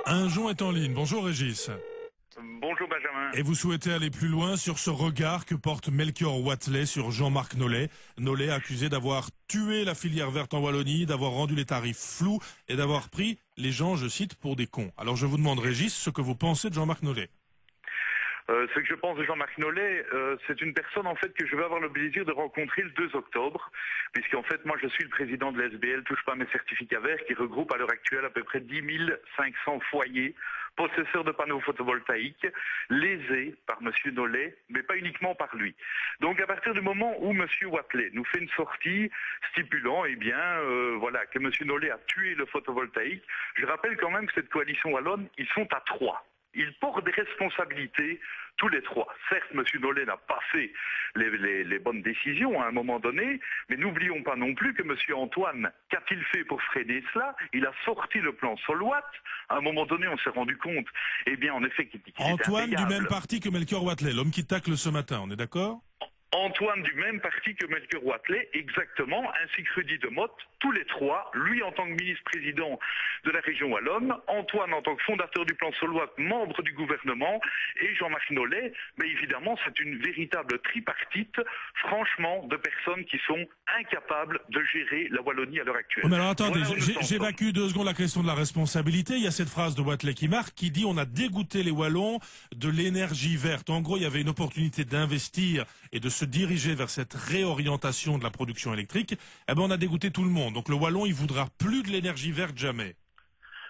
Un Jon est en ligne. Bonjour Régis. Bonjour Benjamin. Et vous souhaitez aller plus loin sur ce regard que porte Melchior Wathelet sur Jean-Marc Nollet. Nollet accusé d'avoir tué la filière verte en Wallonie, d'avoir rendu les tarifs flous et d'avoir pris les gens, je cite, pour des cons. Alors je vous demande Régis ce que vous pensez de Jean-Marc Nollet. Ce que je pense de Jean-Marc Nollet, c'est une personne en fait que je vais avoir le plaisir de rencontrer le 2 octobre, puisqu'en fait moi je suis le président de l'SBL Touche pas à mes certificats verts, qui regroupe à l'heure actuelle à peu près 10 500 foyers possesseurs de panneaux photovoltaïques, lésés par Monsieur Nollet, mais pas uniquement par lui. Donc à partir du moment où Monsieur Wathelet nous fait une sortie stipulant, voilà, que Monsieur Nollet a tué le photovoltaïque, je rappelle quand même que cette coalition wallonne, ils sont à 3. Ils portent des responsabilités tous les 3. Certes, M. Nollet n'a pas fait les bonnes décisions à un moment donné, mais n'oublions pas non plus que M. Antoine, qu'a-t-il fait pour freiner cela? Il a sorti le plan Solwatt. À un moment donné, on s'est rendu compte, en effet, qu'il était Antoine impayable. du même parti que Melchior Wathelet, l'homme qui tacle ce matin, on est d'accord? Antoine du même parti que Melchior Wathelet, exactement, ainsi que Rudy Demotte, tous les 3, lui en tant que ministre-président de la région wallonne, Antoine en tant que fondateur du plan Solwatt, membre du gouvernement, et Jean-Marc Nollet, mais évidemment c'est une véritable tripartite, franchement, de personnes qui sont incapables de gérer la Wallonie à l'heure actuelle. Oh, mais alors attendez, voilà, j'évacue 2 secondes la question de la responsabilité. Il y a cette phrase de Wathelet qui marque, qui dit on a dégoûté les Wallons de l'énergie verte. En gros, il y avait une opportunité d'investir et de se diriger vers cette réorientation de la production électrique. Eh ben, on a dégoûté tout le monde. Donc le Wallon, il voudra plus de l'énergie verte jamais.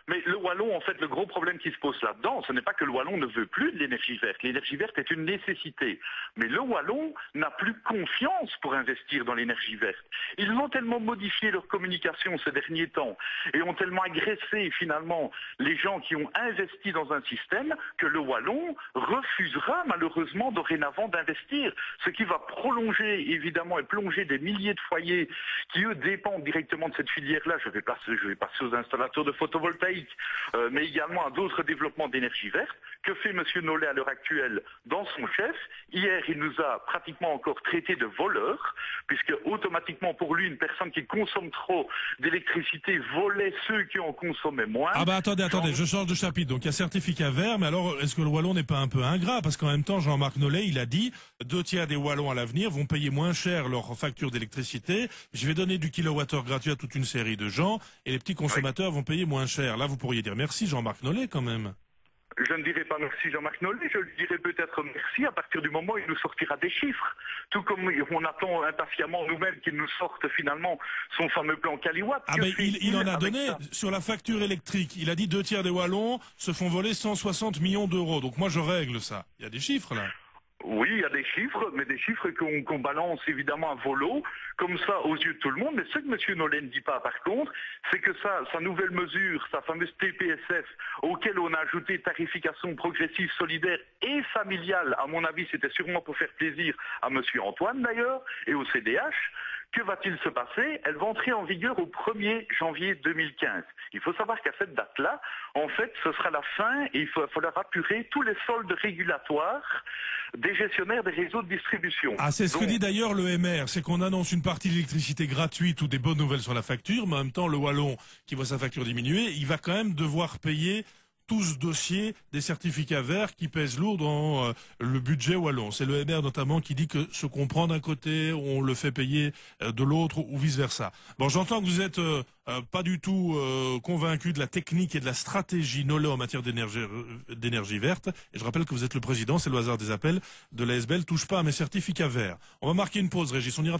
Mais le Wallon, en fait, le gros problème qui se pose là-dedans, ce n'est pas que le Wallon ne veut plus de l'énergie verte. L'énergie verte est une nécessité. Mais le Wallon n'a plus confiance pour investir dans l'énergie verte. Ils ont tellement modifié leur communication ces derniers temps et ont tellement agressé finalement les gens qui ont investi dans un système que le Wallon refusera malheureusement dorénavant d'investir. Ce qui va prolonger évidemment et plonger des milliers de foyers qui eux dépendent directement de cette filière-là. Je vais passer aux installateurs de photovoltaïque. Mais également à d'autres développements d'énergie verte. Que fait M. Nollet à l'heure actuelle dans son chef? Hier, il nous a pratiquement encore traités de voleurs, puisque automatiquement pour lui, une personne qui consomme trop d'électricité volait ceux qui en consommaient moins. Ah bah attendez, je change de chapitre. Donc il y a certificat vert, mais alors est-ce que le Wallon n'est pas un peu ingrat? Parce qu'en même temps, Jean-Marc Nollet, il a dit 2/3 des Wallons à l'avenir vont payer moins cher leur facture d'électricité. Je vais donner du kilowattheure gratuit à toute une série de gens et les petits consommateurs vont payer moins cher. Là, vous pourriez dire merci Jean-Marc Nollet quand même. Je ne dirais pas merci Jean-Marc Nollet, je lui dirais peut-être merci à partir du moment où il nous sortira des chiffres. Tout comme on attend impatiemment nous-mêmes qu'il nous sorte finalement son fameux plan Caliwatt. Ah ben il en a donné sur la facture électrique. Il a dit 2/3 des Wallons se font voler 160 millions d'euros. Donc moi je règle ça. Il y a des chiffres là. Oui, il y a des chiffres, mais des chiffres qu'on balance évidemment à volo, comme ça aux yeux de tout le monde. Mais ce que M. Nollet ne dit pas par contre, c'est que sa nouvelle mesure, sa fameuse TPSF, auquel on a ajouté tarification progressive, solidaire et familiale, à mon avis c'était sûrement pour faire plaisir à M. Antoine d'ailleurs, et au CDH, que va-t-il se passer? Elle va entrer en vigueur au 1er janvier 2015. Il faut savoir qu'à cette date-là, en fait, ce sera la fin et il va falloir apurer tous les soldes régulatoires des gestionnaires des réseaux de distribution. Ah, c'est ce que dit d'ailleurs le MR, c'est qu'on annonce une partie d'électricité gratuite ou des bonnes nouvelles sur la facture, mais en même temps, le Wallon qui voit sa facture diminuer, il va quand même devoir payer tout ce dossier des certificats verts qui pèsent lourd dans le budget wallon. C'est le MR notamment qui dit que ce qu'on prend d'un côté, on le fait payer de l'autre ou vice-versa. Bon, j'entends que vous êtes pas du tout convaincu de la technique et de la stratégie Nollet en matière d'énergie verte. Et je rappelle que vous êtes le président, c'est le hasard des appels, de la SBL Touche pas à mes certificats verts. On va marquer une pause, Régis. On ira